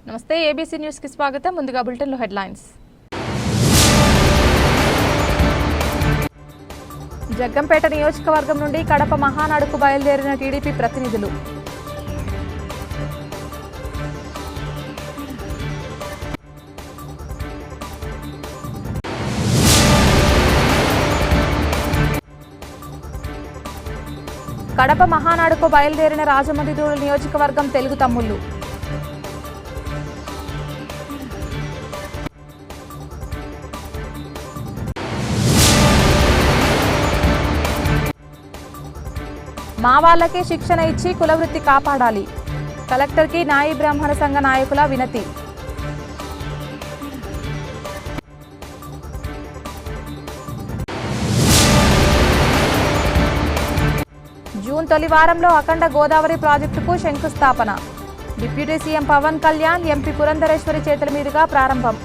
నమస్తే ABC news కి స్వాగతం. ముందుగా బులెటిన్ లో హెడ్లైన్స్. జగ్గంపేట నియోజకవర్గం నుండి కడప మహానాడుకు బయలుదేరిన టీడీపీ ప్రతినిధులు. కడప మహానాడుకు బయలుదేరిన రాజమండ్రి నియోజకవర్గం తెలుగు తమ్ముళ్లు. మా వాళ్లకే శిక్షణ ఇచ్చి కులవృత్తి కాపాడాలి. కలెక్టర్కి నాయి బ్రాహ్మణ సంఘ నాయకుల వినతి. జూన్ తొలి వారంలో అఖండ గోదావరి ప్రాజెక్టుకు శంకుస్థాపన. Deputy CM Pawan Kalyan, MP Purandeswari చేతుల మీదుగా ప్రారంభం.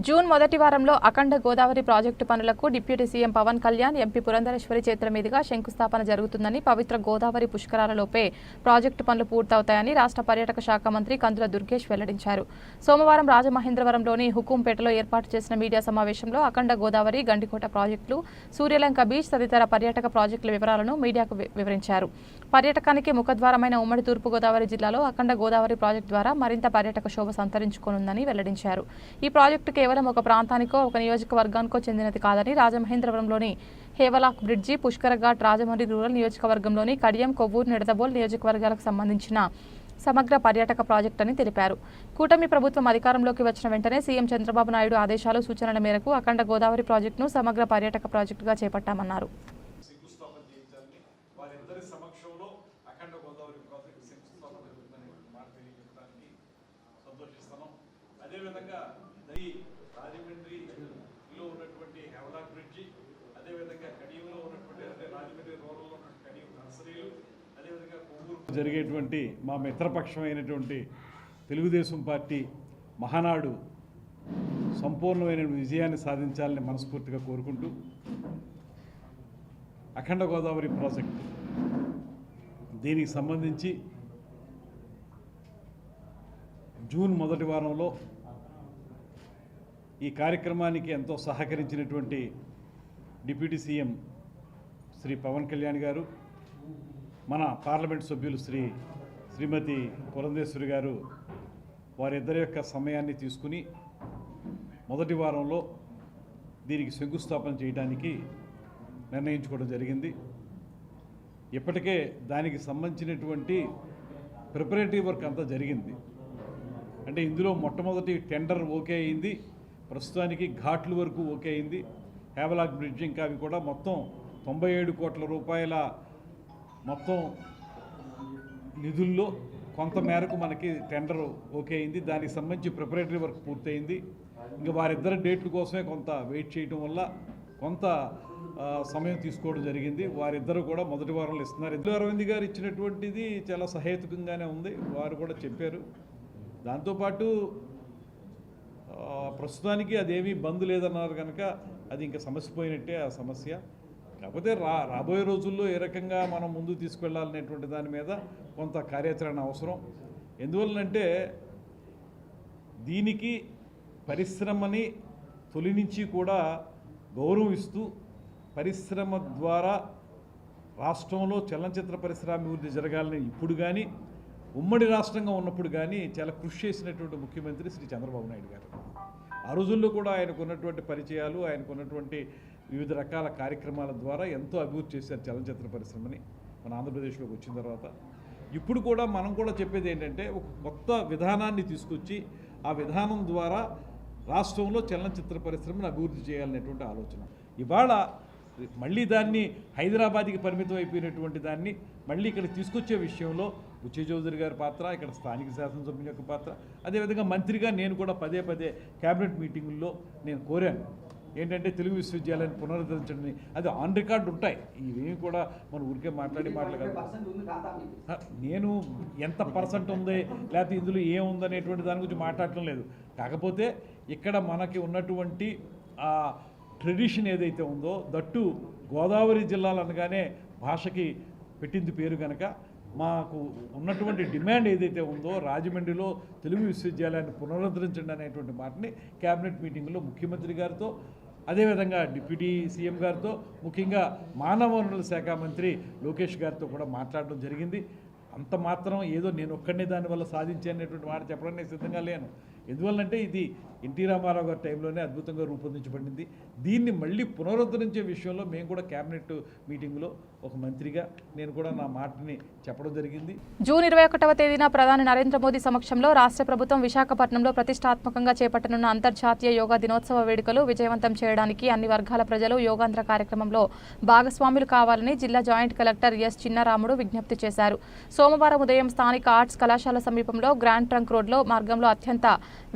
జూన్ మొదటి వారంలో అఖండ గోదావరి ప్రాజెక్టు పనులకు deputy CM Pawan Kalyan, MP Purandeswari చేతుల మీదుగా శంకుస్థాపన జరుగుతుందని, పవిత్ర గోదావరి పుష్కరాలలోపే ప్రాజెక్టు పనులు పూర్తవుతాయని రాష్ట్ర పర్యాటక శాఖ మంత్రి కందుల దుర్గేష్ వెల్లడించారు. సోమవారం రాజమహేంద్రవరంలోని హుకుంపేటలో ఏర్పాటు చేసిన మీడియా సమావేశంలో అఖండ గోదావరి, గండికోట ప్రాజెక్టులు, సూర్యలంక బీచ్ తదితర పర్యాటక ప్రాజెక్టుల వివరాలను మీడియాకు వివరించారు. పర్యాటకానికి ముఖద్వారమైన ఉమ్మడి తూర్పుగోదావరి జిల్లాలో అఖండ గోదావరి ప్రాజెక్టు ద్వారా మరింత పర్యాటక శోభ సంతరించుకోనుందని వెల్లడించారు. ఈ ప్రాజెక్టు కేవలం ఒక ప్రాంతానికో ఒక నియోజకవర్గానికో చెందినది కాదని, రాజమహేంద్రవరంలోని Havelock bridge, Pushkar Ghat, Rajahmundry rural నియోజకవర్గంలోని కడియం, కొవ్వూరు, నిడదవోలు నియోజకవర్గాలకు సంబంధించిన సమగ్ర పర్యాటక ప్రాజెక్టు అని తెలిపారు. కూటమి ప్రభుత్వం అధికారంలోకి వచ్చిన వెంటనే సీఎం చంద్రబాబు నాయుడు ఆదేశాలు, సూచనల మేరకు అఖండ గోదావరి ప్రాజెక్టును సమగ్ర పర్యాటక ప్రాజెక్టుగా చేపట్టామన్నారు. రాజమండ్రిలో ఉన్నటువంటి హెవలాక్ బ్రిడ్జి, అదేవిధంగా కడియంలో ఉన్నటువంటి రాజమండ్రి రూరల్లో ఉన్న కడియం నర్సరీలు, అదేవిధంగా కొవ్వూరు జరిగేటువంటి మా మిత్రపక్షమైనటువంటి తెలుగుదేశం పార్టీ మహానాడు సంపూర్ణమైన విజయాన్ని సాధించాలని మనస్ఫూర్తిగా కోరుకుంటూ, అఖండ గోదావరి ప్రాజెక్టు దీనికి సంబంధించి జూన్ మొదటి వారంలో ఈ కార్యక్రమానికి ఎంతో సహకరించినటువంటి డిప్యూటీ సీఎం శ్రీ పవన్ కళ్యాణ్ గారు, మన పార్లమెంట్ సభ్యులు శ్రీమతి పురంధేశ్వరి గారు, వారిద్దరి యొక్క సమయాన్ని తీసుకుని మొదటి వారంలో దీనికి శంకుస్థాపన చేయడానికి నిర్ణయించుకోవడం జరిగింది. ఇప్పటికే దానికి సంబంధించినటువంటి ప్రిపరేటరీ వర్క్ అంతా జరిగింది. అంటే ఇందులో మొట్టమొదటి టెండర్ ఓకే అయింది, ప్రస్తుతానికి ఘాట్ల వరకు ఓకే అయింది. హేవలాక్ బ్రిడ్జ్ ఇంకా అవి కూడా మొత్తం 97 కోట్ల రూపాయల మొత్తం నిధుల్లో కొంత మేరకు మనకి టెండర్ ఓకే అయింది. దానికి సంబంధించి ప్రిపరేటరీ వర్క్ పూర్తయింది. ఇంకా వారిద్దరి డేట్ల కోసమే కొంత వెయిట్ చేయడం వల్ల కొంత సమయం తీసుకోవడం జరిగింది. వారిద్దరూ కూడా మొదటి వారంలో ఇస్తున్నారు. అరవింద్ గారు ఇచ్చినటువంటిది చాలా సహేతుకంగానే ఉంది, వారు కూడా చెప్పారు. దాంతోపాటు ప్రస్తుతానికి అదేమీ బంద్ లేదన్నారు కనుక అది ఇంకా సమస్య పోయినట్టే ఆ సమస్య. కాకపోతే రాబోయే రోజుల్లో ఏ రకంగా మనం ముందుకు తీసుకెళ్లాలనేటువంటి దాని మీద కొంత కార్యాచరణ అవసరం. ఎందువల్లంటే దీనికి పరిశ్రమని తొలి నుంచి కూడా గౌరవిస్తూ, పరిశ్రమ ద్వారా రాష్ట్రంలో చలనచిత్ర పరిశ్రమాభివృద్ధి జరగాలని ఇప్పుడు కానీ, ఉమ్మడి రాష్ట్రంగా ఉన్నప్పుడు కానీ చాలా కృషి చేసినటువంటి ముఖ్యమంత్రి శ్రీ చంద్రబాబు నాయుడు గారు. ఆ రోజుల్లో కూడా ఆయనకు ఉన్నటువంటి పరిచయాలు, ఆయనకు ఉన్నటువంటి వివిధ రకాల కార్యక్రమాల ద్వారా ఎంతో అభివృద్ధి చేశారు చలనచిత్ర పరిశ్రమని మన ఆంధ్రప్రదేశ్లోకి వచ్చిన తర్వాత. ఇప్పుడు కూడా మనం కూడా చెప్పేది ఏంటంటే, ఒక కొత్త విధానాన్ని తీసుకొచ్చి ఆ విధానం ద్వారా రాష్ట్రంలో చలనచిత్ర పరిశ్రమను అభివృద్ధి చేయాలనేటువంటి ఆలోచన. ఇవాళ మళ్ళీ దాన్ని హైదరాబాద్కి పరిమితం అయిపోయినటువంటి దాన్ని మళ్ళీ ఇక్కడ తీసుకొచ్చే విషయంలో బుచ్చే చౌదరి గారి పాత్ర, ఇక్కడ స్థానిక శాసనసభ్యుల యొక్క పాత్ర, అదేవిధంగా మంత్రిగా నేను కూడా పదే క్యాబినెట్ మీటింగుల్లో నేను కోరాను ఏంటంటే తెలుగు విశ్వవిద్యాలయాన్ని పునరుద్ధరించండి. అది ఆన్ రికార్డు ఉంటాయి, ఇవేమి కూడా మనం ఊరికే మాట్లాడదు. నేను ఎంత పర్సెంట్ ఉంది లేకపోతే ఇందులో ఏముందనేటువంటి దాని గురించి మాట్లాడటం లేదు. కాకపోతే ఇక్కడ మనకి ఉన్నటువంటి ట్రెడిషన్ ఏదైతే ఉందో, దట్టు గోదావరి జిల్లాలు అనగానే భాషకి పెట్టింది పేరు కనుక మాకు ఉన్నటువంటి డిమాండ్ ఏదైతే ఉందో రాజమండ్రిలో తెలుగు విశ్వవిద్యాలయాన్ని పునరుద్ధరించండి అనేటువంటి మాటని క్యాబినెట్ మీటింగ్లో ముఖ్యమంత్రి గారితో, అదేవిధంగా డిప్యూటీ సీఎం గారితో, ముఖ్యంగా మానవ వనరుల శాఖ మంత్రి లోకేష్ గారితో కూడా మాట్లాడడం జరిగింది. అంత మాత్రం ఏదో నేను ఒక్కడినే దానివల్ల సాధించేటువంటి మాట చెప్పడానికి సిద్ధంగా లేను. ఎందువల్లంటే ఇది ఎన్టీ రామారావు గారి టైంలోనే అద్భుతంగా రూపొందించబడింది. దీన్ని మళ్ళీ పునరుద్ధరించే విషయంలో మేము కూడా క్యాబినెట్ మీటింగ్లో ఒక మంత్రిగా నేను కూడా నా మాటని చెప్పడం జరిగింది. జూన్ 21వ తేదీన ప్రధాని నరేంద్ర మోదీ సమక్షంలో రాష్ట్ర ప్రభుత్వం విశాఖపట్నంలో ప్రతిష్టాత్మకంగా చేపట్టనున్న అంతర్జాతీయ యోగా దినోత్సవ వేడుకలు విజయవంతం చేయడానికి అన్ని వర్గాల ప్రజలు యోగాంధ్ర కార్యక్రమంలో భాగస్వాములు కావాలని జిల్లా జాయింట్ కలెక్టర్ ఎస్ చిన్నరాముడు విజ్ఞప్తి చేశారు. సోమవారం ఉదయం స్థానిక ఆర్ట్స్ కళాశాల సమీపంలో గ్రాండ్ ట్రంక్ రోడ్లో మార్గంలో అత్యంత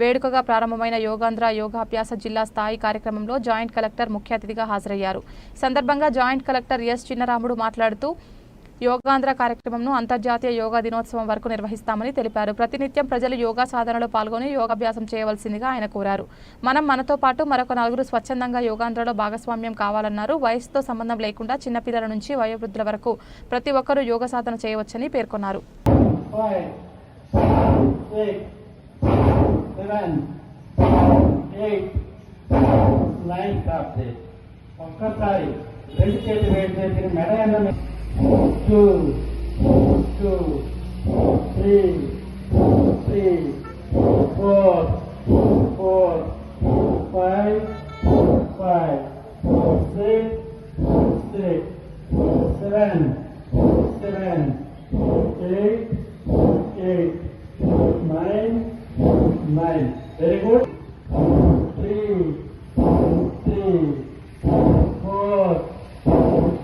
వేడుకగా ప్రారంభమైన యోగాంధ్ర యోగాభ్యాస జిల్లా స్థాయి కార్యక్రమంలో జాయింట్ కలెక్టర్ ముఖ్య అతిథిగా హాజరయ్యారు. ఈ సందర్భంగా జాయింట్ కలెక్టర్ ఎస్ చిన్నరాముడు మాట్లాడుతూ యోగాంధ్ర కార్యక్రమంను అంతర్జాతీయ యోగా దినోత్సవం వరకు నిర్వహిస్తామని తెలిపారు. ప్రతినిత్యం ప్రజలు యోగా సాధనలో పాల్గొని యోగాభ్యాసం చేయవలసిందిగా ఆయన కోరారు. మనతో పాటు మరొక 4 స్వచ్ఛందంగా యోగాంధ్రలో భాగస్వామ్యం కావాలన్నారు. వయసుతో సంబంధం లేకుండా చిన్నపిల్లల నుంచి వయోవృద్ధుల వరకు ప్రతి ఒక్కరూ యోగా సాధన చేయవచ్చని పేర్కొన్నారు. 7, 8, 9 కాదు. ఒక్కసారి 2 చేతులు వేడి చేసి మెడ 2, 2, 3, 3, 4, 4, 5, 5, 6, 6, 7, 7, 8, 8, 9, 9. Very good. 3, 3, 4,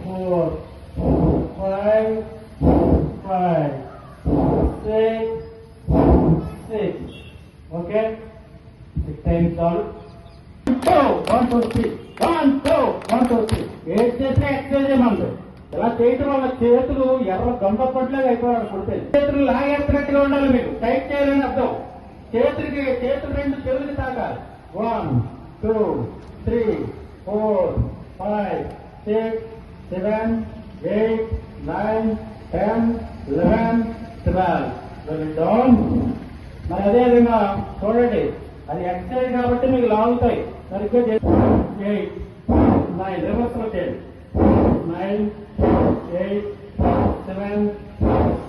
4, 5, 5, 6, 6. Okay? 6 times all. 1, 2, 3. 1, 2, 1, 2, 3. ఏం చేస్తే ఎక్సర్సైజ్ ఏమంది ఇలా చేయటం వల్ల చేతులు ఎర్ర గంపట్లుగా అయిపోయాడు. కొడితే చేతులు లాగేస్తున్నట్టుగా ఉండాలి. మీకు టైట్ చేయాలని అర్థం. చేతులు 2 చెవులకి తాకాలి. 1, 2, 3, 4, 5, 6, 7, 8, 9, 10, 11, 12. డౌన్. మరి అదేవిధంగా చూడండి, అది ఎక్సర్సైజ్ కాబట్టి మీకు లాగుతాయి. సరిగ్గా 8, 9 రివర్స్ వచ్చేది. 9, 8, 7,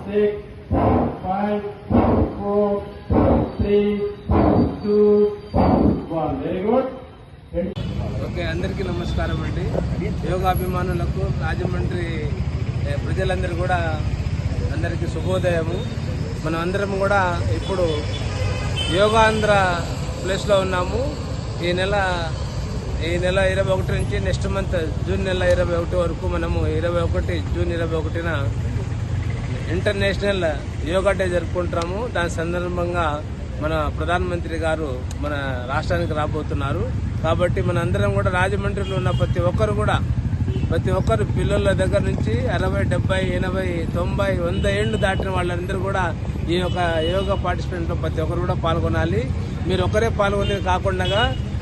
6, 5, 4, 3, 2, 1. Very good. ఓకే, అందరికీ నమస్కారం అండి. యోగాభిమానులకు రాజమండ్రి ప్రజలందరూ కూడా అందరికీ శుభోదయము. మనం అందరం కూడా ఇప్పుడు యోగాంధ్ర ప్లేస్లో ఉన్నాము. ఈ నెల 21 నుంచి నెక్స్ట్ మంత్ జూన్ నెల 21 వరకు మనము 21 జూన్ 21న ఇంటర్నేషనల్ యోగా డే జరుపుకుంటున్నాము. దాని సందర్భంగా మన ప్రధానమంత్రి గారు మన రాష్ట్రానికి రాబోతున్నారు. కాబట్టి మన అందరం కూడా రాజమండ్రిలో ఉన్న ప్రతి ఒక్కరు పిల్లల దగ్గర నుంచి 60, 70, 80, 90, 100 ఏళ్ళు దాటిన వాళ్ళందరూ కూడా ఈ యొక్క యోగా పార్టిసిపేట్లో ప్రతి ఒక్కరు కూడా పాల్గొనాలి. మీరు ఒకరే పాల్గొనేది కాకుండా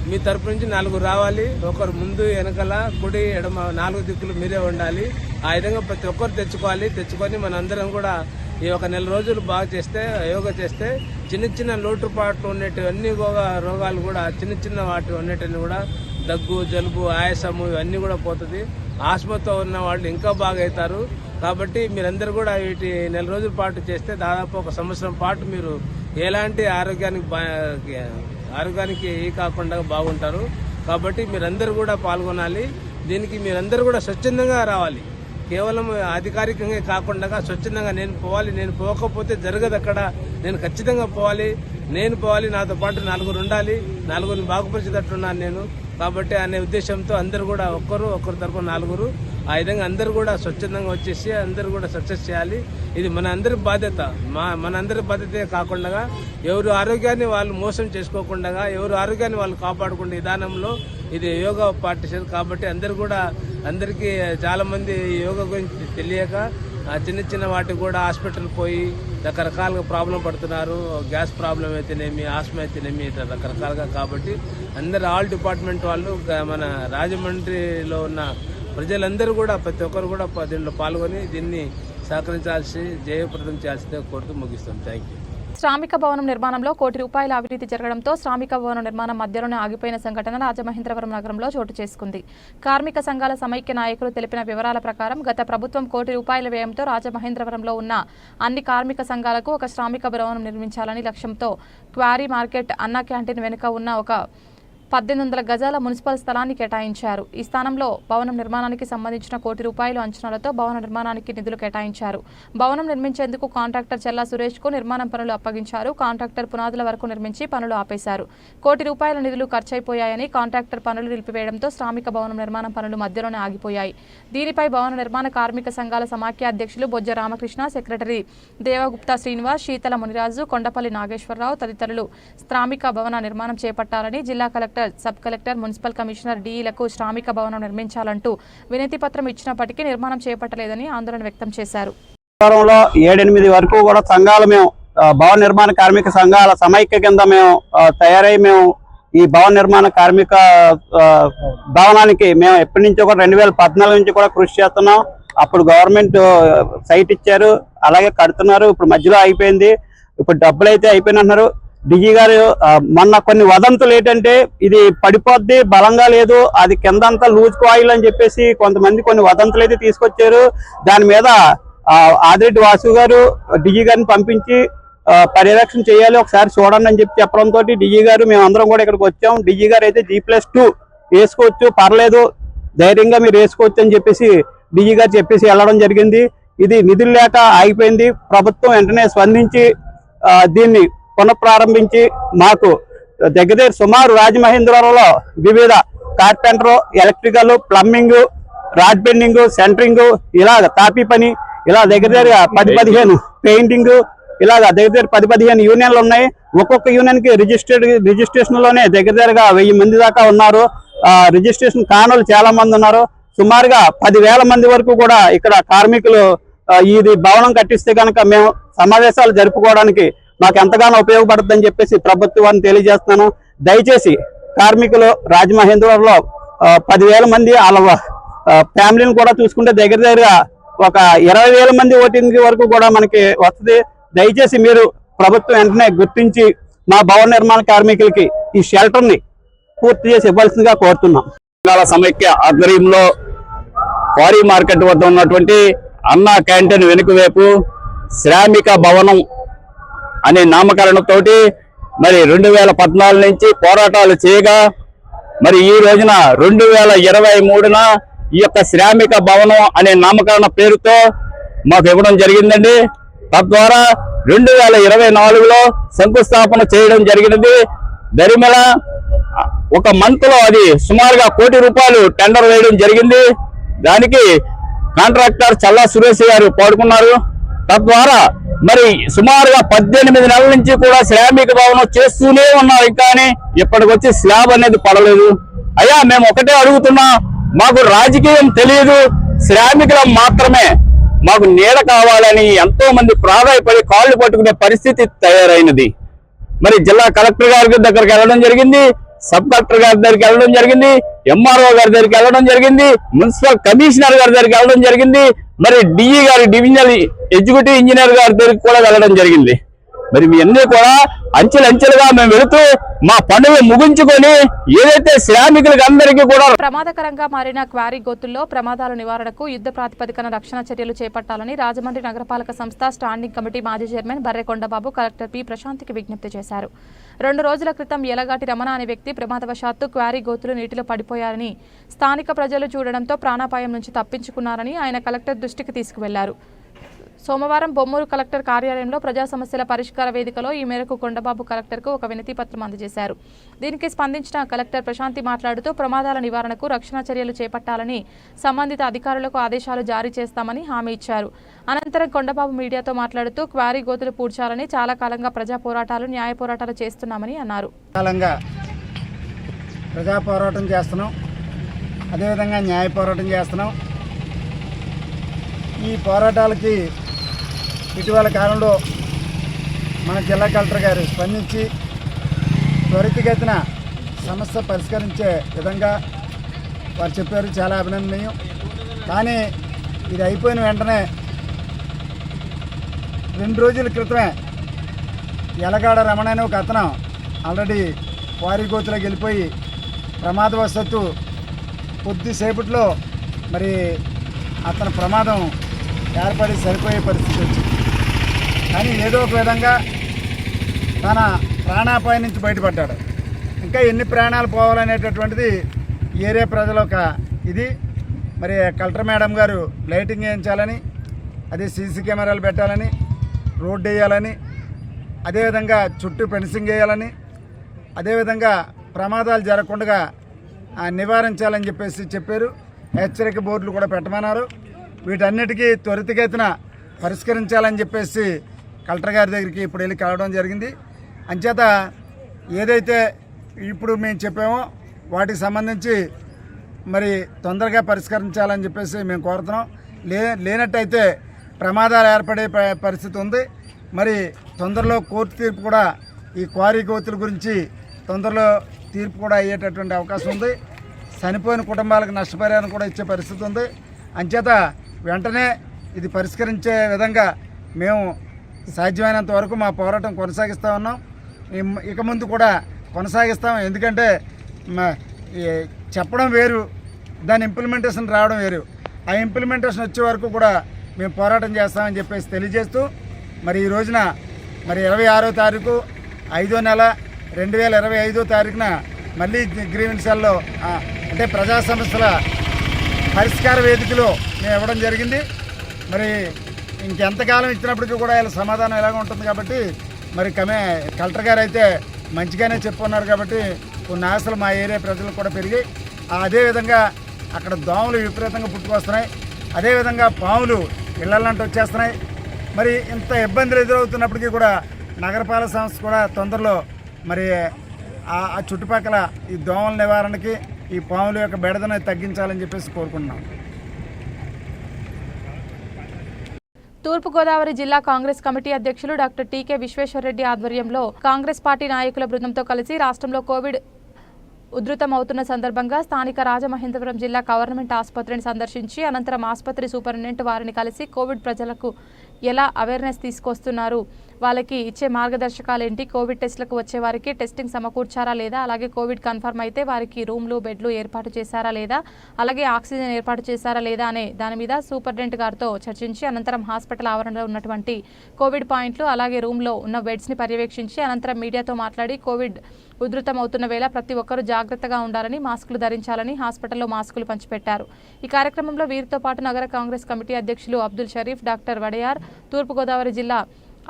మీ తరపు నుంచి 4 రావాలి. ఒకరు ముందు, వెనకాల, కుడి, ఎడమ 4 దిక్కులు మీరే ఉండాలి. ఆ విధంగా ప్రతి ఒక్కరు తెచ్చుకొని మనందరం కూడా ఈ ఒక నెల రోజులు బాగా చేస్తే, యోగా చేస్తే చిన్న లోటుపాట్లు ఉన్నటువంటి రోగాలు కూడా చిన్న వాటి ఉన్నటువంటి కూడా దగ్గు, జలుబు, ఆయాసము ఇవన్నీ కూడా పోతుంది. ఆస్మాతో ఉన్న వాళ్ళు ఇంకా బాగా అవుతారు. కాబట్టి మీరందరూ కూడా వీటి నెల రోజుల పాటు చేస్తే దాదాపు 1 సంవత్సరం పాటు మీరు ఎలాంటి ఆరోగ్యానికి కాకుండా బాగుంటారు. కాబట్టి మీరందరూ కూడా పాల్గొనాలి. దీనికి మీరందరూ కూడా స్వచ్ఛందంగా రావాలి. కేవలం అధికారికంగా కాకుండా స్వచ్ఛందంగా నేను పోకపోతే జరగదు. అక్కడ నేను ఖచ్చితంగా పోవాలి, నాతో పాటు 4 ఉండాలి, 4 బాగుపరిచేటట్టున్నాను నేను. కాబట్టి అనే ఉద్దేశంతో అందరూ కూడా ఒక్కరు తరపున 4 ఆ విధంగా అందరూ కూడా స్వచ్ఛందంగా వచ్చేసి అందరూ కూడా సక్సెస్ చేయాలి. ఇది మన అందరి బాధ్యత. మనందరి బాధ్యతే కాకుండా ఎవరు ఆరోగ్యాన్ని వాళ్ళు మోసం చేసుకోకుండా, ఎవరు ఆరోగ్యాన్ని వాళ్ళు కాపాడుకునే విధానంలో ఇది యోగా పార్టీషన్. కాబట్టి అందరికీ చాలా మంది యోగా గురించి తెలియక చిన్న వాటికి కూడా హాస్పిటల్ పోయి రకరకాలుగా ప్రాబ్లం పడుతున్నారు. గ్యాస్ ప్రాబ్లం అయితేనేమి, ఆస్మా అయితేనేమి, ఇట్లా రకరకాలుగా. కాబట్టి ఆల్ డిపార్ట్మెంట్ వాళ్ళు మన రాజమండ్రిలో ఉన్న ప్రజలందరూ కూడా ప్రతి ఒక్కరు కూడా దీంట్లో పాల్గొని దీన్ని సహకరించాల్సి జయప్రదం చేయాల్సిందే కోరుతూ ముగిస్తాం. Thank you. శ్రామిక భవనం నిర్మాణంలో ₹1 కోటి అవినీతి జరగడంతో శ్రామిక భవనం నిర్మాణం మధ్యలోనే ఆగిపోయిన సంఘటన రాజమహేంద్రవరం నగరంలో చోటు చేసుకుంది. కార్మిక సంఘాల సమైక్య నాయకులు తెలిపిన వివరాల ప్రకారం గత ప్రభుత్వం ₹1 కోటి వ్యయంతో రాజమహేంద్రవరంలో ఉన్న అన్ని కార్మిక సంఘాలకు ఒక శ్రామిక భవనం నిర్మించాలని లక్ష్యంతో క్వారీ మార్కెట్ అన్నా క్యాంటీన్ వెనుక ఉన్న ఒక 1800 గజాల మున్సిపల్ స్థలాన్ని కేటాయించారు. ఈ స్థానంలో భవనం నిర్మాణానికి సంబంధించిన ₹1 కోటి అంచనాలతో భవన నిర్మాణానికి నిధులు కేటాయించారు. భవనం నిర్మించేందుకు కాంట్రాక్టర్ చెల్లా సురేష్కు నిర్మాణం పనులు అప్పగించారు. కాంట్రాక్టర్ పునాదుల వరకు నిర్మించి పనులు ఆపేశారు. ₹1 నిధులు ఖర్చయిపోయాయని కాంట్రాక్టర్ పనులు నిలిపివేయడంతో శ్రామిక భవనం నిర్మాణం పనులు మధ్యలోనే ఆగిపోయాయి. దీనిపై భవన నిర్మాణ కార్మిక సంఘాల సమాఖ్య అధ్యక్షులు బొజ్జ రామకృష్ణ, సెక్రటరీ దేవగుప్తా శ్రీనివాస్, శీతల మునిరాజు, కొండపల్లి నాగేశ్వరరావు తదితరులు శ్రామిక భవన నిర్మాణం చేపట్టాలని జిల్లా collector, sub collector, municipal commissioner డిఈలకు శ్రామిక భవనం నిర్మించాలంటూ వినతి పత్రం ఇచ్చినప్పటికీ నిర్మాణం చేపట్టలేదని ఆందోళన వ్యక్తం చేశారు. 7-8 వరకు కూడా సంఘాలు మేము భవన నిర్మాణ కార్మిక సంఘాల సమైక్య కింద మేము తయారై మేము ఈ భవన నిర్మాణ కార్మిక భవనానికి మేము ఎప్పటి నుంచో కూడా 2014 నుంచి కూడా కృషి చేస్తున్నాం. అప్పుడు గవర్నమెంట్ సైట్ ఇచ్చారు, అలాగే కడుతున్నారు. ఇప్పుడు మధ్యలో అయిపోయింది. ఇప్పుడు డబ్బులు అయితే అయిపోయినన్నారు. డిజీ గారు మొన్న కొన్ని వదంతులు ఏంటంటే ఇది పడిపోద్ది, బలంగా లేదు, అది కిందంతా లూజ్ కాయిల్ అని చెప్పేసి కొంతమంది కొన్ని వదంతులు అయితే తీసుకొచ్చారు. దాని మీద ఆదిరెడ్డి వాసు గారు డిజీ గారిని పంపించి పర్యవేక్షణ చేయాలి, ఒకసారి చూడండి అని చెప్పడంతో డిజీ గారు మేమందరం కూడా ఇక్కడికి వచ్చాం. డిజీ గారు అయితే G+2 వేసుకోవచ్చు, పర్లేదు, ధైర్యంగా మీరు వేసుకోవచ్చు అని చెప్పేసి డిజీ గారు చెప్పేసి వెళ్ళడం జరిగింది. ఇది నిధులు లేక ఆగిపోయింది. ప్రభుత్వం వెంటనే స్పందించి దీన్ని పునఃప్రారంభించి మాకు దగ్గర సుమారు రాజమహేంద్రవరంలో వివిధ carpenter, electrical, plumbing, rod bending, centering, ఇలాగ తాపీ పని, ఇలా దగ్గర 10-15 పెయింటింగ్, ఇలాగ దగ్గర 10-15 యూనియన్లు ఉన్నాయి. ఒక్కొక్క యూనియన్ కి రిజిస్ట్రేషన్ లోనే దగ్గరగా 1000 మంది దాకా ఉన్నారు. రిజిస్ట్రేషన్ కానులు చాలా మంది ఉన్నారు. సుమారుగా 10,000 మంది వరకు కూడా ఇక్కడ కార్మికులు ఇది భవనం కట్టిస్తే కనుక మేము సమావేశాలు జరుపుకోవడానికి మాకు ఎంతగానో ఉపయోగపడుతుందని చెప్పేసి ప్రభుత్వాన్ని తెలియజేస్తున్నాను. దయచేసి కార్మికులు రాజమహేంద్రవరంలో 10,000 మంది వాళ్ళ ఫ్యామిలీని కూడా చూసుకుంటే దగ్గరగా ఒక 20,000 మంది ఓటింగ్ వరకు కూడా మనకి వస్తుంది. దయచేసి మీరు ప్రభుత్వం వెంటనే గుర్తించి మా భవన నిర్మాణ కార్మికులకి ఈ షెల్టర్ని పూర్తి చేసి ఇవ్వాల్సిందిగా కోరుతున్నాం. సమైక్య ఆధ్వర్యంలో క్వారీ మార్కెట్ వద్ద ఉన్నటువంటి అన్నా క్యాంటీన్ వెనుక వైపు శ్రామిక భవనం అనే నామకరణంతో మరి 2014 నుంచి పోరాటాలు చేయగా మరి ఈ రోజున 2023న ఈ యొక్క శ్రామిక భవనం అనే నామకరణ పేరుతో మాకు ఇవ్వడం జరిగిందండి. తద్వారా 2024లో శంకుస్థాపన చేయడం జరిగినది. దరిమిల ఒక మంత్ లో అది సుమారుగా ₹1 కోటి టెండర్ వేయడం జరిగింది. దానికి కాంట్రాక్టర్ చల్లా సురేష్ గారు పాడుకున్నారు. తద్వారా మరి సుమారుగా 18 నెలల నుంచి కూడా శ్రామిక భవనం చేస్తూనే ఉన్నారు. కానీ ఇప్పటికొచ్చి స్లాబ్ అనేది పడలేదు. అయ్యా మేము ఒకటే అడుగుతున్నా, మాకు రాజకీయం తెలియదు, శ్రామికులం మాత్రమే మాకు నీడ కావాలని ఎంతో మంది ప్రాధాయపడి కాళ్ళు పట్టుకునే పరిస్థితి తయారైనది. మరి జిల్లా కలెక్టర్ గారి దగ్గరికి వెళ్ళడం జరిగింది, సబ్ కలెక్టర్ గారి దగ్గరికి వెళ్ళడం జరిగింది, ఎంఆర్ఓ గారి దగ్గరికి వెళ్ళడం జరిగింది, మున్సిపల్ కమిషనర్ గారి దగ్గరికి వెళ్ళడం జరిగింది, మరి డిఈ గారి డివిజనల్ ఎగ్జిక్యూటివ్ ఇంజనీర్ గారి దగ్గరికి కూడా వెళ్ళడం జరిగింది. మరి మీ అన్ని కూడా అంచెలంచెలుగా మేము వెళుతూ మా పనులు ముగించుకొని ఏదైతే శ్రామికులకు అందరికీ కూడా ప్రమాదకరంగా మారిన క్వారీ గోతుల్లో ప్రమాదాల నివారణకు యుద్ధ ప్రాతిపదికన రక్షణ చర్యలు చేపట్టాలని రాజమండ్రి నగరపాలక సంస్థ స్టాండింగ్ కమిటీ మాజీ చైర్మన్ బర్రె కొండబాబు కలెక్టర్ పి ప్రశాంత్కి విజ్ఞప్తి చేశారు. 2 రోజుల క్రితం యలగాటి రమణ అనే వ్యక్తి ప్రమాదవశాత్తు క్వారీ గోతులు నీటిలో పడిపోయారని స్థానిక ప్రజలు చూడడంతో ప్రాణాపాయం నుంచి తప్పించుకున్నారని ఆయన కలెక్టర్ దృష్టికి తీసుకువెళ్లారు. సోమవారం బొమ్మూరు కలెక్టర్ కార్యాలయంలో ప్రజా సమస్యల పరిష్కార వేదికలో ఈ మేరకు కొండబాబు కలెక్టర్కు ఒక వినతి పత్రం అందజేశారు. దీనికి స్పందించిన కలెక్టర్ ప్రశాంతి మాట్లాడుతూ ప్రమాదాల నివారణకు రక్షణ చర్యలు చేపట్టాలని సంబంధిత అధికారులకు ఆదేశాలు జారీ చేస్తామని హామీ ఇచ్చారు. అనంతరం కొండబాబు మీడియాతో మాట్లాడుతూ క్వారీ గోతులు పూడ్చాలని చాలా కాలంగా ప్రజా పోరాటాలు, న్యాయ పోరాటాలు చేస్తున్నామని అన్నారు. ప్రజా పోరాటం చేస్తున్నాం, అదేవిధంగా న్యాయ పోరాటం చేస్తున్నాం. ఈ పోరాటాలకి ఇటీవల కాలంలో మన జిల్లా కలెక్టర్ గారు స్పందించి త్వరితగతిన సమస్య పరిష్కరించే విధంగా వారు చెప్పారు. చాలా అభినందనీయం. కానీ ఇది అయిపోయిన వెంటనే 2 రోజుల క్రితమే ఎలగాడ రమణ అనే ఒక అతను ఆల్రెడీ క్వారీ గోతులోకి వెళ్ళిపోయి ప్రమాదవశాత్తు కొద్దిసేపట్లో మరి అతని ప్రమాదం ఏర్పడి సరిపోయే పరిస్థితి వచ్చింది. కానీ ఏదో ఒక విధంగా తన ప్రాణాపాయం నుంచి బయటపడ్డాడు. ఇంకా ఎన్ని ప్రాణాలు పోవాలనేటటువంటిది ఏరియా ప్రజల ఒక ఇది. మరి కలెక్టర్ మేడం గారు లైటింగ్ వేయించాలని, అదే సీసీ కెమెరాలు పెట్టాలని, రోడ్డు వేయాలని, అదేవిధంగా చుట్టూ ఫెన్సింగ్ వేయాలని, అదేవిధంగా ప్రమాదాలు జరగకుండా నివారించాలని చెప్పారు. హెచ్చరిక బోర్డులు కూడా పెట్టమన్నారు. వీటన్నిటికీ త్వరితగతిన పరిష్కరించాలని చెప్పేసి కలెక్టర్ గారి దగ్గరికి ఇప్పుడు వెళ్ళి కలవడం జరిగింది. అంచేత ఏదైతే ఇప్పుడు మేము చెప్పామో వాటికి సంబంధించి మరి తొందరగా పరిష్కరించాలని చెప్పేసి మేము కోరుతున్నాం. లేనట్టయితే ప్రమాదాలు ఏర్పడే పరిస్థితి ఉంది. మరి తొందరలో కోర్టు తీర్పు కూడా ఈ క్వారీ గోతుల గురించి తొందరలో తీర్పు కూడా అయ్యేటటువంటి అవకాశం ఉంది. చనిపోయిన కుటుంబాలకు నష్టపరిహారం కూడా ఇచ్చే పరిస్థితి ఉంది. అంచేత వెంటనే ఇది పరిష్కరించే విధంగా మేము సాధ్యమైనంత వరకు మా పోరాటం కొనసాగిస్తూ ఉన్నాం. ఇక ముందు కూడా కొనసాగిస్తాం. ఎందుకంటే చెప్పడం వేరు, దాని ఇంప్లిమెంటేషన్ రావడం వేరు. ఆ ఇంప్లిమెంటేషన్ వచ్చే వరకు కూడా మేము పోరాటం చేస్తామని చెప్పేసి తెలియజేస్తూ మరి ఈ రోజున మరి 26వ తారీఖు 5వ నెల 2025వ తారీఖున మళ్ళీ గ్రీవెన్సల్లో అంటే ప్రజా సమస్యల పరిష్కార వేదికలో మేము ఇవ్వడం జరిగింది. మరి ఇంకెంతకాలం ఇచ్చినప్పటికీ కూడా ఇలా సమాధానం ఎలాగ ఉంటుంది కాబట్టి మరి కలెక్టర్ గారు అయితే మంచిగానే చెప్పుకున్నారు కాబట్టి కొన్ని ఆశలు మా ఏరియా ప్రజలకు కూడా పెరిగి అదేవిధంగా అక్కడ దోమలు విపరీతంగా పుట్టుకొస్తున్నాయి. అదేవిధంగా పాములు ఇళ్లంటూ వచ్చేస్తున్నాయి. మరి ఇంత ఇబ్బందులు ఎదురవుతున్నప్పటికీ కూడా నగరపాలక సంస్థ కూడా తొందరలో మరి ఆ చుట్టుపక్కల ఈ దోమల నివారణకి ఈ పాముల యొక్క బెడదను తగ్గించాలని చెప్పేసి కోరుకుంటున్నాం. తూర్పుగోదావరి జిల్లా కాంగ్రెస్ కమిటీ అధ్యక్షులు డాక్టర్ టీకే విశ్వేశ్వరరెడ్డి ఆధ్వర్యంలో కాంగ్రెస్ పార్టీ నాయకుల బృందంతో కలిసి రాష్ట్రంలో కోవిడ్ ఉధృతమవుతున్న సందర్భంగా స్థానిక రాజమహేంద్రవరం జిల్లా గవర్నమెంట్ ఆసుపత్రిని సందర్శించి అనంతరం ఆసుపత్రి సూపరింటెండెంట్ వారిని కలిసి కోవిడ్ ప్రజలకు ఎలా అవేర్నెస్ తీసుకొస్తున్నారు, వాళ్ళకి ఇచ్చే మార్గదర్శకాలు ఏంటి, కోవిడ్ టెస్టులకు వచ్చే వారికి టెస్టింగ్ సమకూర్చారా లేదా, అలాగే కోవిడ్ కన్ఫర్మ్ అయితే వారికి రూమ్లు బెడ్లు ఏర్పాటు చేశారా లేదా, అలాగే ఆక్సిజన్ ఏర్పాటు చేశారా లేదా అనే దాని మీద సూపరింటెండెంట్ గారితో చర్చించి అనంతరం హాస్పిటల్ ఆవరణలో ఉన్నటువంటి కోవిడ్ పాయింట్లు అలాగే రూమ్లో ఉన్న బెడ్స్ని పర్యవేక్షించి అనంతరం మీడియాతో మాట్లాడి కోవిడ్ ఉధృతమవుతున్న వేళ ప్రతి ఒక్కరూ జాగ్రత్తగా ఉండాలని, మాస్కులు ధరించాలని హాస్పిటల్లో మాస్కులు పంచిపెట్టారు. ఈ కార్యక్రమంలో వీరితో పాటు నగర కాంగ్రెస్ కమిటీ అధ్యక్షులు అబ్దుల్ షరీఫ్, డాక్టర్ వడయార్, తూర్పుగోదావరి జిల్లా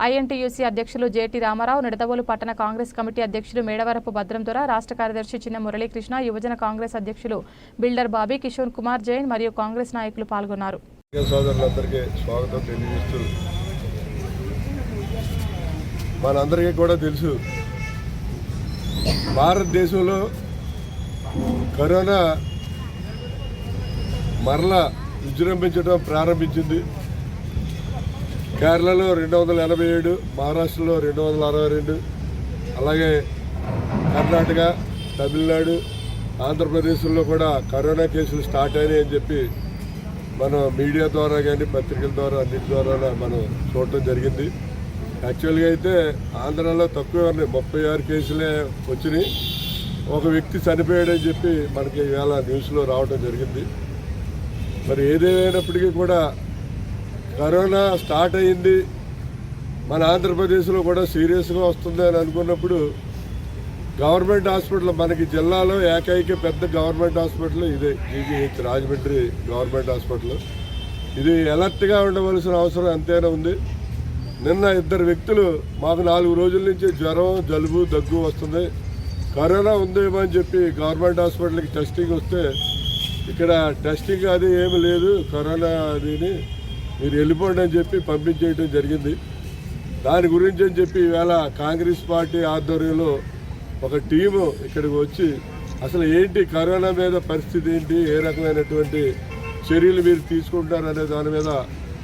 ఐఎన్టీయూసీ అధ్యక్షులు జేటీ రామారావు, నిడదవోలు పట్టణ కాంగ్రెస్ కమిటీ అధ్యక్షులు మేడవరపు భద్రందొర, రాష్ట్ర కార్యదర్శి చిన్న మురళీకృష్ణ, యువజన కాంగ్రెస్ అధ్యక్షులు బిల్డర్ బాబీ, కిషోర్ కుమార్ జైన్ మరియు కాంగ్రెస్ నాయకులు పాల్గొన్నారు. సోదరులందరికీ స్వాగతం తెలియజేస్తూ మనందరికీ కూడా తెలుసు భారతదేశంలో కరోనా మరలా విజృంభించడం ప్రారంభించింది. కేరళలో 287, మహారాష్ట్రలో 262, అలాగే కర్ణాటక, తమిళనాడు, ఆంధ్రప్రదేశ్లో కూడా కరోనా కేసులు స్టార్ట్ అయినాయి అని చెప్పి మనం మీడియా ద్వారా కానీ పత్రికల ద్వారా అన్నిటి ద్వారా మనం చూడటం జరిగింది. యాక్చువల్గా అయితే ఆంధ్రాలో తక్కువ 36 కేసులే వచ్చినాయి. ఒక వ్యక్తి చనిపోయాడని చెప్పి మనకి ఇవాళ న్యూస్లో రావడం జరిగింది. మరి ఏదేమైనప్పటికీ కూడా కరోనా స్టార్ట్ అయింది, మన ఆంధ్రప్రదేశ్లో కూడా సీరియస్గా వస్తుంది అని అనుకున్నప్పుడు గవర్నమెంట్ హాస్పిటల్, మనకి జిల్లాలో ఏకైక పెద్ద గవర్నమెంట్ హాస్పిటల్ ఇదే జీజీహెచ్ రాజమండ్రి గవర్నమెంట్ హాస్పిటల్. ఇది అలర్ట్గా ఉండవలసిన అవసరం ఎంతైనా ఉంది. నిన్న 2 వ్యక్తులు మాకు 4 రోజుల నుంచి జ్వరం, జలుబు, దగ్గు వస్తుంది, కరోనా ఉందేమో అని చెప్పి గవర్నమెంట్ హాస్పిటల్కి టెస్టింగ్ వస్తే ఇక్కడ టెస్టింగ్ అది ఏమి లేదు, కరోనా అదిని మీరు వెళ్ళిపోండి అని చెప్పి పంపించేయడం జరిగింది. దాని గురించి అని చెప్పి ఈవేళ కాంగ్రెస్ పార్టీ ఆధ్వర్యంలో ఒక టీము ఇక్కడికి వచ్చి అసలు ఏంటి కరోనా మీద పరిస్థితి ఏంటి, ఏ రకమైనటువంటి చర్యలు మీరు తీసుకుంటారనే దాని మీద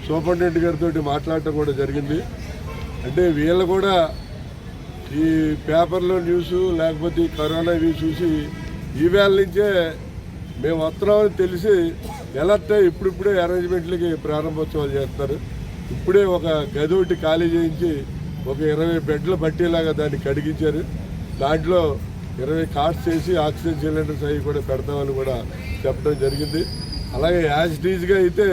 సూపరింటెండెంట్ గారితో మాట్లాడటం కూడా జరిగింది. అంటే వీళ్ళు కూడా ఈ పేపర్లో న్యూస్ లేకపోతే ఈ కరోనా ఇవి చూసి ఈవేళ నుంచే మేము వస్తున్నామని తెలిసి ఎలర్ట్ ఇప్పుడిప్పుడే అరేంజ్మెంట్లకి ప్రారంభోత్సవాలు చేస్తారు. ఇప్పుడే ఒక గది ఒకటి ఖాళీ చేయించి ఒక 20 బెడ్లు పట్టేలాగా దాన్ని కడిగించారు. దాంట్లో 20 కార్డ్స్ చేసి ఆక్సిజన్ సిలిండర్స్ అవి కూడా పెడతామని కూడా చెప్పడం జరిగింది. అలాగే యాజ్ డీజ్గా అయితే